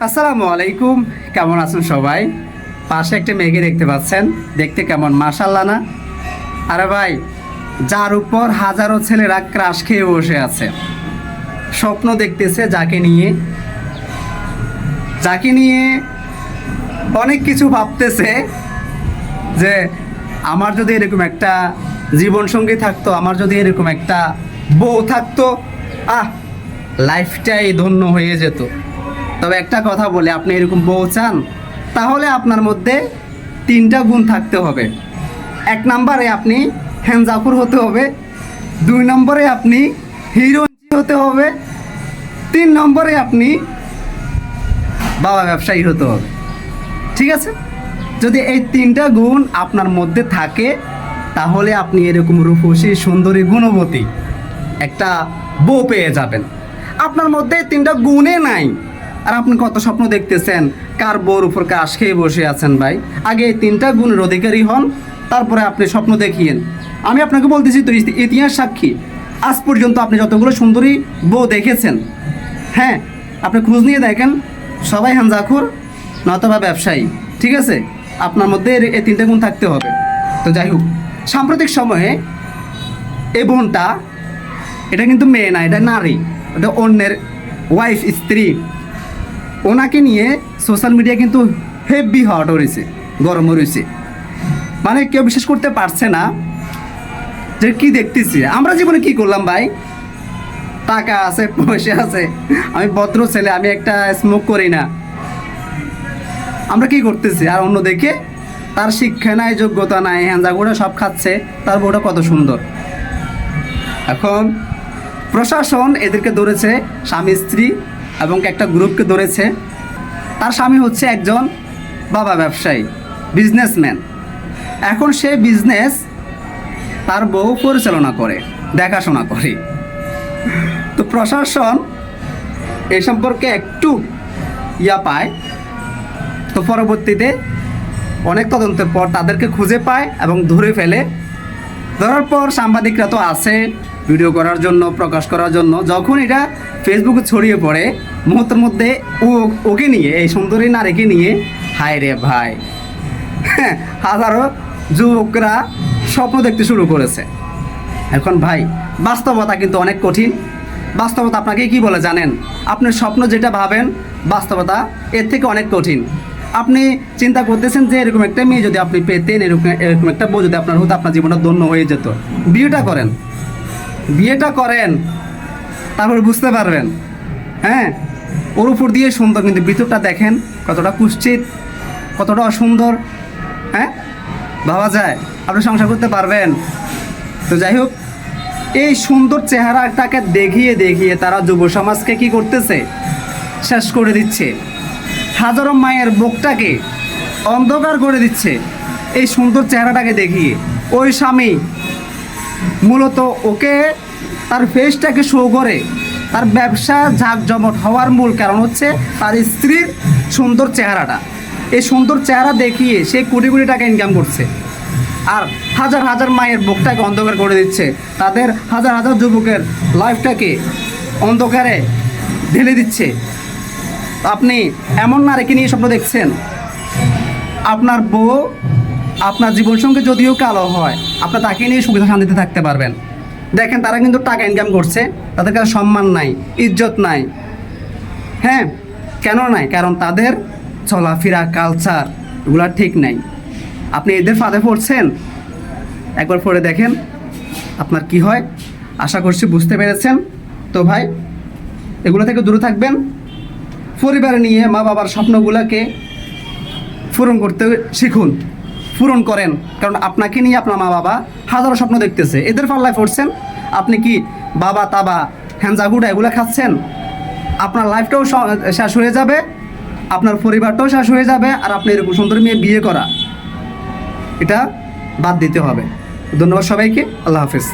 আসসালামু আলাইকুম, কেমন আছেন সবাই? পাশে একটা মেয়েকে দেখতে পাচ্ছেন, দেখতে কেমন মাশাআল্লাহ না? আরে ভাই, যার উপর হাজারো ছেলেরা ক্রাশ খেয়ে বসে আছে, স্বপ্ন দেখতেছে যাকে নিয়ে অনেক কিছু ভাবতেছে যে আমার যদি এরকম একটা জীবনসঙ্গী থাকতো, আমার যদি এরকম একটা বউ থাকতো, লাইফটাই ধন্য হয়ে যেত। তবে একটা কথা বলে, আপনি এরকম বউ চান, তাহলে আপনার মধ্যে 3টা গুণ থাকতে হবে। 1 নম্বরে আপনি হ্যানজাকুর হতে হবে, 2 নম্বরে আপনি হিরোইন হতে হবে, 3 নম্বরে আপনি বাবা ব্যবসায়ী হতে হবে। ঠিক আছে? যদি এই 3টা গুণ আপনার মধ্যে থাকে, তাহলে আপনি এরকম রূপসী সুন্দরী গুণবতী একটা বউ পেয়ে যাবেন। আপনার মধ্যে 3টা গুণে নাই, আর আপনি কত স্বপ্ন দেখতেছেন, কার বউর উপর কাশ খেয়ে বসে আছেন। ভাই, আগে এই 3টা গুণের অধিকারী হন, তারপরে আপনি স্বপ্ন দেখিয়েন। আমি আপনাকে বলতেছি তো, ইতিহাস সাক্ষী, আজ পর্যন্ত আপনি যতগুলো সুন্দরী বউ দেখেছেন, হ্যাঁ, আপনি খোঁজ নিয়ে দেখেন, সবাই হানজাখুর নয়তোবা ব্যবসায়ী। ঠিক আছে? আপনার মধ্যে এই 3টা গুণ থাকতে হবে। তো যাই হোক, সাম্প্রতিক সময়ে এই বোনটা, এটা কিন্তু মেয়ে না, এটা নারী, এটা অন্যের ওয়াইফ, স্ত্রী। ওনাকে নিয়ে সোশ্যাল মিডিয়া কিন্তু হেভি হট হয়েছে, গরম হয়েছে। মানে কেউ বিশ্বাস করতে পারছে না যে কি দেখতেছি। আমরা জীবনে কি করলাম ভাই? টাকা আছে, পয়সা আছে, আমি ভদ্র ছেলে, আমি একটা স্মোক করি না, আমরা কি করতেছি? আর অন্য দেখে তার শিক্ষা নাই, যোগ্যতা নাই, হ্যাঞ্জাগুড়া সব খাচ্ছে, তার বউটা কত সুন্দর। এখন প্রশাসন এদেরকে ধরেছে, স্বামী স্ত্রী এবং একটা গ্রুপকে ধরেছে। তার স্বামী হচ্ছে একজন বাবা ব্যবসায়ী, বিজনেসম্যান। এখন সে বিজনেস তার বউ পরিচালনা করে, দেখাশোনা করে। তো প্রশাসন এ সম্পর্কে একটু পায়। তো পরবর্তীতে অনেক তদন্তের পর তাদেরকে খুঁজে পায় এবং ধরে ফেলে। ধরার পর সাংবাদিকরা তো আছে ভিডিও করার জন্য, প্রকাশ করার জন্য। যখন এটা ফেসবুকে ছড়িয়ে পড়ে, মুহূর্তের মধ্যে ওকে নিয়ে, এই সুন্দরী নারীকে নিয়ে, হায় রে ভাই, হাজারো যুবকরা স্বপ্ন দেখতে শুরু করেছে। এখন ভাই, বাস্তবতা কিন্তু অনেক কঠিন। বাস্তবতা আপনাকে কি বলে জানেন? আপনি স্বপ্ন যেটা ভাবেন, বাস্তবতা এর থেকে অনেক কঠিন। আপনি চিন্তা করতেছেন যে এরকম একটা মেয়ে যদি আপনি পেতেন, এরকম একটা বউ যদি আপনার হতো, আপনার জীবনটা ধন্য হয়ে যেত। বিয়েটা করেন, তারপর বুঝতে পারবেন। হ্যাঁ, ওর উপর দিয়ে সুন্দর, কিন্তু ভিতরটা দেখেন কতটা কুৎসিত, কতটা অসুন্দর। হ্যাঁ, ভাবা যায় আপনি সংসার করতে পারবেন? তো যাই হোক, এই সুন্দর চেহারাটাকে দেখিয়ে তারা যুব সমাজকে কি করতেছে? শেষ করে দিচ্ছে। হাজারো মায়ের বুকটাকে অন্ধকার করে দিচ্ছে এই সুন্দর চেহারাটাকে দেখিয়ে। ওই স্বামী মূলত ওকে, তার ফেসটাকে শো করে। তার ব্যবসা ঝাঁকজমট হওয়ার মূল কারণ হচ্ছে তার স্ত্রীর সুন্দর চেহারাটা। এই সুন্দর চেহারা দেখিয়ে সে কোটি কোটি টাকা ইনকাম করছে, আর হাজার হাজার মায়ের বুকটাকে অন্ধকার করে দিচ্ছে। তাদের হাজার হাজার যুবকের লাইফটাকে অন্ধকারে ঢেলে দিচ্ছে। আপনি এমন নারীকে নিয়ে স্বপ্ন দেখছেন, আপনার বউ, আপনার জীবনসঙ্গী যদিও কালো হয়, আপনার তাকে নিয়ে সুবিধা শান্তিতে থাকতে পারবেন। দেখেন, তারা কিন্তু টাকা ইনকাম করছে, তাদের কাছে সম্মান নাই, ইজ্জত নাই। হ্যাঁ, কেন নাই? কারণ তাদের চলাফেরা, কালচার, এগুলো ঠিক নাই। আপনি এদের ফাঁদে পড়ছেন, একবার পড়ে দেখেন আপনার কি হয়। আশা করছি বুঝতে পেরেছেন। তো ভাই, এগুলো থেকে দূরে থাকবেন। পরিবার নিয়ে মা বাবার স্বপ্নগুলোকে পূরণ করতে শিখুন, পূরণ করেন। কারণ আপনাকে নিয়ে আপনার মা বাবা হাজারো স্বপ্ন দেখতেছে, এদের পাল্লায় পড়ছেন। আপনি কি বাবা তাবা, হ্যাঞ্জাগুড়া এগুলো খাচ্ছেন? আপনার লাইফটাও শেষ হয়ে যাবে, আপনার পরিবারটাও শেষ হয়ে যাবে, আর আপনি এরকম সুন্দর মেয়ে বিয়ে করা, এটা বাদ দিতে হবে। ধন্যবাদ সবাইকে। আল্লাহ হাফেজ।